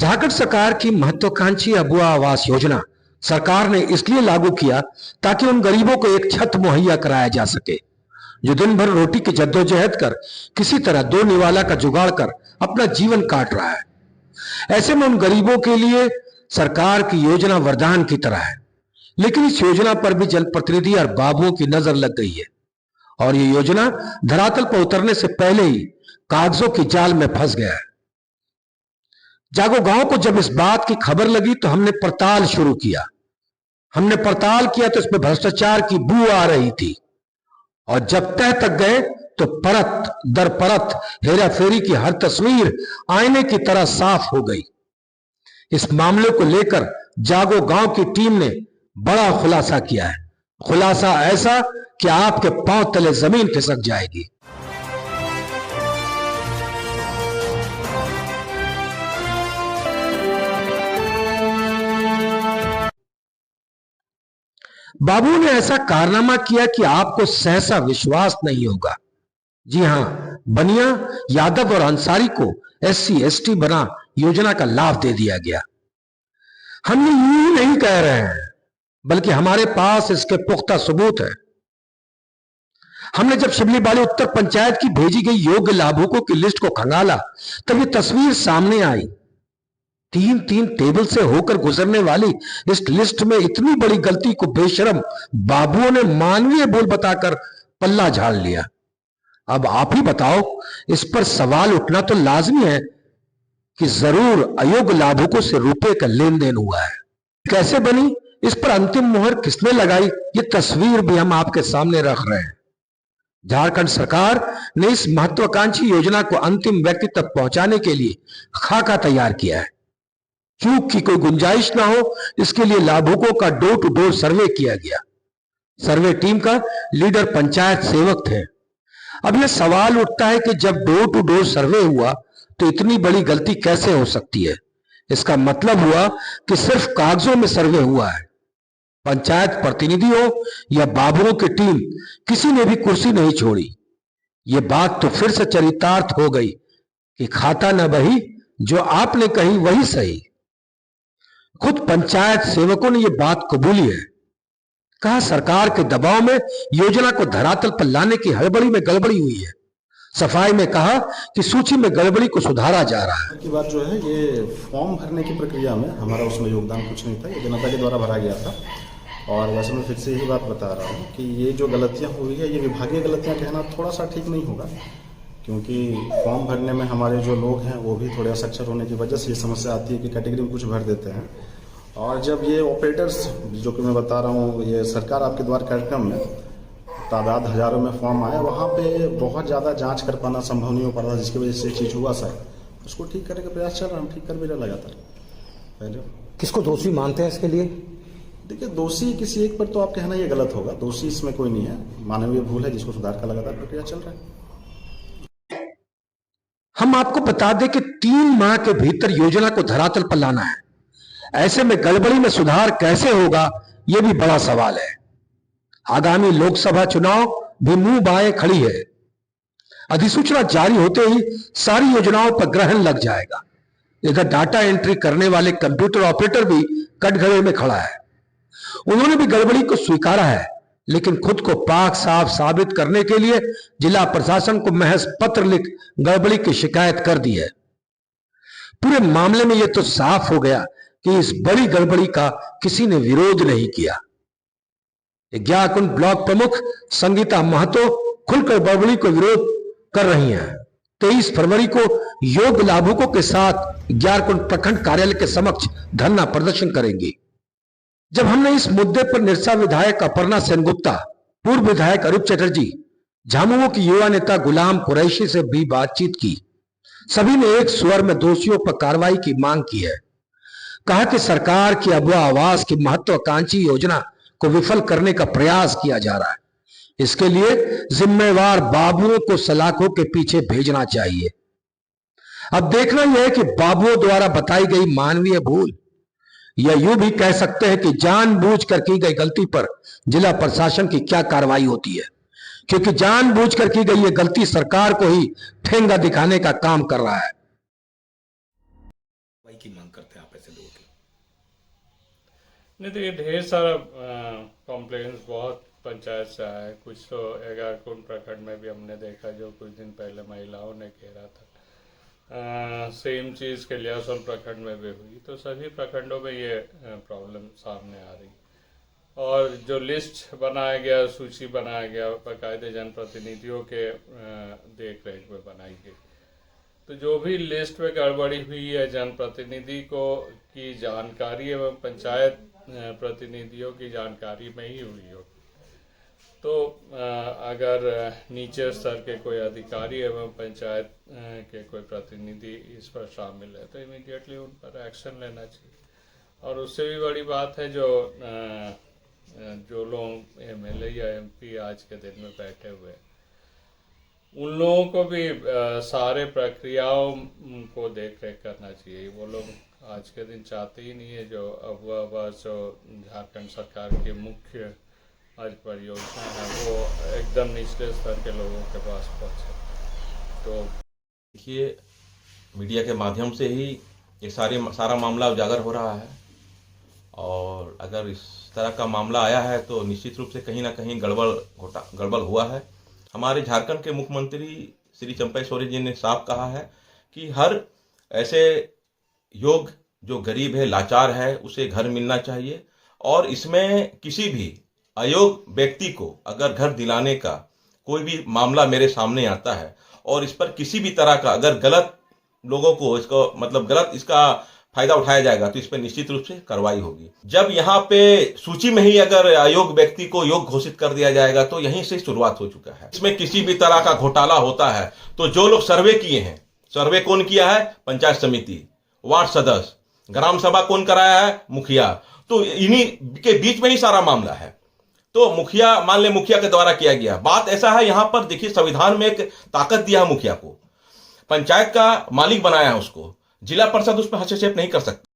झारखंड सरकार की महत्वाकांक्षी अबुआ आवास योजना सरकार ने इसलिए लागू किया ताकि उन गरीबों को एक छत मुहैया कराया जा सके जो दिन भर रोटी की जद्दोजहद कर किसी तरह दो निवाला का जुगाड़ कर अपना जीवन काट रहा है। ऐसे में उन गरीबों के लिए सरकार की योजना वरदान की तरह है, लेकिन इस योजना पर भी जनप्रतिनिधि और बाबुओं की नजर लग गई है और ये योजना धरातल पर उतरने से पहले ही कागजों की जाल में फंस गया है। जागो गांव को जब इस बात की खबर लगी तो हमने पड़ताल शुरू किया। तो इसमें भ्रष्टाचार की बू आ रही थी और जब तह तक गए तो परत दर परत हेरा फेरी की हर तस्वीर आईने की तरह साफ हो गई। इस मामले को लेकर जागो गांव की टीम ने बड़ा खुलासा किया है। खुलासा ऐसा कि आपके पांव तले जमीन खिसक जाएगी। बाबू ने ऐसा कारनामा किया कि आपको सहसा विश्वास नहीं होगा। जी हां, बनिया, यादव और अंसारी को SC/ST बना योजना का लाभ दे दिया गया। हम ये यूं ही नहीं कह रहे हैं, बल्कि हमारे पास इसके पुख्ता सबूत है। हमने जब शिबली बाली उत्तर पंचायत की भेजी गई योग्य लाभुकों की लिस्ट को खंगाला तब ये तस्वीर सामने आई। तीन टेबल से होकर गुजरने वाली इस लिस्ट में इतनी बड़ी गलती को बेशरम बाबुओं ने मानवीय भूल बताकर पल्ला झाड़ लिया। अब आप ही बताओ, इस पर सवाल उठना तो लाजमी है कि जरूर अयोग्य लाभुकों से रुपए का लेन देन हुआ है। कैसे बनी, इस पर अंतिम मुहर किसने लगाई, ये तस्वीर भी हम आपके सामने रख रहे हैं। झारखंड सरकार ने इस महत्वाकांक्षी योजना को अंतिम व्यक्ति तक पहुंचाने के लिए खाका तैयार किया है। चूक की कोई गुंजाइश ना हो, इसके लिए लाभुकों का डोर टू डोर सर्वे किया गया। सर्वे टीम का लीडर पंचायत सेवक थे। अब यह सवाल उठता है कि जब डोर टू डोर सर्वे हुआ तो इतनी बड़ी गलती कैसे हो सकती है। इसका मतलब हुआ कि सिर्फ कागजों में सर्वे हुआ है। पंचायत प्रतिनिधि हो या बाबुओं की टीम, किसी ने भी कुर्सी नहीं छोड़ी। यह बात तो फिर से चरितार्थ हो गई कि खाता न बही, जो आपने कही वही सही। खुद पंचायत सेवकों ने यह बात कबूली है। कहा सरकार के दबाव में योजना को धरातल पर लाने की हड़बड़ी में गड़बड़ी हुई है। सफाई में कहा कि सूची में गड़बड़ी को सुधारा जा रहा है। की बात जो है, ये फॉर्म भरने की प्रक्रिया में हमारा उसमें योगदान कुछ नहीं था। ये जनता के द्वारा भरा गया था और वैसे मैं फिर से यही बात बता रहा हूँ कि ये जो गलतियाँ हुई है, ये विभागीय गलतियाँ कहना थोड़ा सा ठीक नहीं होगा, क्योंकि फॉर्म भरने में हमारे जो लोग हैं वो भी थोड़े अक्षर होने की वजह से ये समस्या आती है कि कैटेगरी में कुछ भर देते हैं। और जब ये ऑपरेटर्स, जो कि मैं बता रहा हूँ, ये सरकार आपके द्वार कार्यक्रम में तादाद हजारों में फॉर्म आया, वहाँ पे बहुत ज़्यादा जांच कर पाना संभव नहीं हो पा रहा, जिसकी वजह से चीज़ हुआ सर। उसको ठीक करने का प्रयास चल रहा है, हम ठीक कर भी रहे लगातार। पहले किसको दोषी मानते हैं इसके लिए? देखिए, दोषी किसी एक पर तो आप कहना ये गलत होगा। दोषी इसमें कोई नहीं है, मानवीय भूल है जिसको सुधार का लगातार प्रक्रिया चल रहा है। हम आपको बता दें कि 3 माह के भीतर योजना को धरातल पर लाना है। ऐसे में गड़बड़ी में सुधार कैसे होगा, यह भी बड़ा सवाल है। आगामी लोकसभा चुनाव भी मुंह बाएं खड़ी है। अधिसूचना जारी होते ही सारी योजनाओं पर ग्रहण लग जाएगा। इधर डाटा एंट्री करने वाले कंप्यूटर ऑपरेटर भी कटघरे में खड़ा है। उन्होंने भी गड़बड़ी को स्वीकारा है, लेकिन खुद को पाक साफ साबित करने के लिए जिला प्रशासन को महज पत्र लिख गड़बड़ी की शिकायत कर दी है। पूरे मामले में यह तो साफ हो गया कि इस बड़ी गड़बड़ी का किसी ने विरोध नहीं किया। ज्ञारकुंड ब्लॉक प्रमुख संगीता महतो खुलकर गड़बड़ी को विरोध कर रही हैं। 23 फरवरी को योग्य लाभुकों के साथ ज्ञारकुंड प्रखंड कार्यालय के समक्ष धरना प्रदर्शन करेंगी। जब हमने इस मुद्दे पर निरसा विधायक अपर्णा सेनगुप्ता, पूर्व विधायक अरूप चटर्जी, झामुमो की युवा नेता गुलाम कुरैशी से भी बातचीत की, सभी ने एक स्वर में दोषियों पर कार्रवाई की मांग की है। कहा कि सरकार की अबुआ आवास की महत्वाकांक्षी योजना को विफल करने का प्रयास किया जा रहा है। इसके लिए जिम्मेवार बाबुओं को सलाखों के पीछे भेजना चाहिए। अब देखना यह है कि बाबुओं द्वारा बताई गई मानवीय भूल, या यूं भी कह सकते हैं कि जानबूझकर की गई गलती पर जिला प्रशासन की क्या कार्रवाई होती है, क्योंकि जानबूझकर की गई यह गलती सरकार को ही ठेंगा दिखाने का काम कर रहा है। की मांग करते नहीं तो ये ढेर सारा कॉम्प्लेन्स बहुत पंचायत से आया है। कुछ तो एगारकुंड प्रखंड में भी हमने देखा, जो कुछ दिन पहले महिलाओं ने घेरा था। सेम चीज़ के लियासोल प्रखंड में भी हुई। तो सभी प्रखंडों में ये प्रॉब्लम सामने आ रही। और जो लिस्ट बनाया गया, सूची बनाया गया, बाकायदे जनप्रतिनिधियों के देख रेख में बनाई गई। तो जो भी लिस्ट में गड़बड़ी हुई है, जनप्रतिनिधि को की जानकारी एवं पंचायत प्रतिनिधियों की जानकारी में ही हुई हो, तो अगर नीचे स्तर के कोई अधिकारी एवं पंचायत के कोई प्रतिनिधि इस पर शामिल है तो इमीडिएटली उन पर एक्शन लेना चाहिए। और उससे भी बड़ी बात है, जो लोग एमएलए या एमपी आज के दिन में बैठे हुए हैं, उन लोगों को भी सारे प्रक्रियाओं को देख रेख करना चाहिए। वो लोग आज के दिन चाहते ही नहीं है जो अब जो झारखंड सरकार की मुख्य आज परियोजना है वो एकदम निचले स्तर के लोगों के पास पहुंचे। तो देखिए, मीडिया के माध्यम से ही ये सारा मामला उजागर हो रहा है। और अगर इस तरह का मामला आया है तो निश्चित रूप से कहीं ना कहीं गड़बड़ हुआ है। हमारे झारखंड के मुख्यमंत्री श्री चंपई सोरेन जी ने साफ कहा है कि हर ऐसे योग्य जो गरीब है, लाचार है, उसे घर मिलना चाहिए। और इसमें किसी भी अयोग्य व्यक्ति को अगर घर दिलाने का कोई भी मामला मेरे सामने आता है और इस पर किसी भी तरह का अगर गलत लोगों को गलत इसका फायदा उठाया जाएगा तो इस पर निश्चित रूप से कार्रवाई होगी। जब यहाँ पे सूची में ही अगर अयोग्य व्यक्ति को योग्य घोषित कर दिया जाएगा तो यहीं से शुरुआत हो चुका है। इसमें किसी भी तरह का घोटाला होता है तो जो लोग सर्वे किए हैं, सर्वे कौन किया है? पंचायत समिति, वार्ड सदस्य, ग्राम सभा कौन कराया है? मुखिया। तो इन्हीं के बीच में ही सारा मामला है। तो मुखिया, मान ले मुखिया के द्वारा किया गया। बात ऐसा है, यहां पर देखिए, संविधान में एक ताकत दिया है मुखिया को, पंचायत का मालिक बनाया है उसको, जिला परिषद उस पर हस्तक्षेप नहीं कर सकती।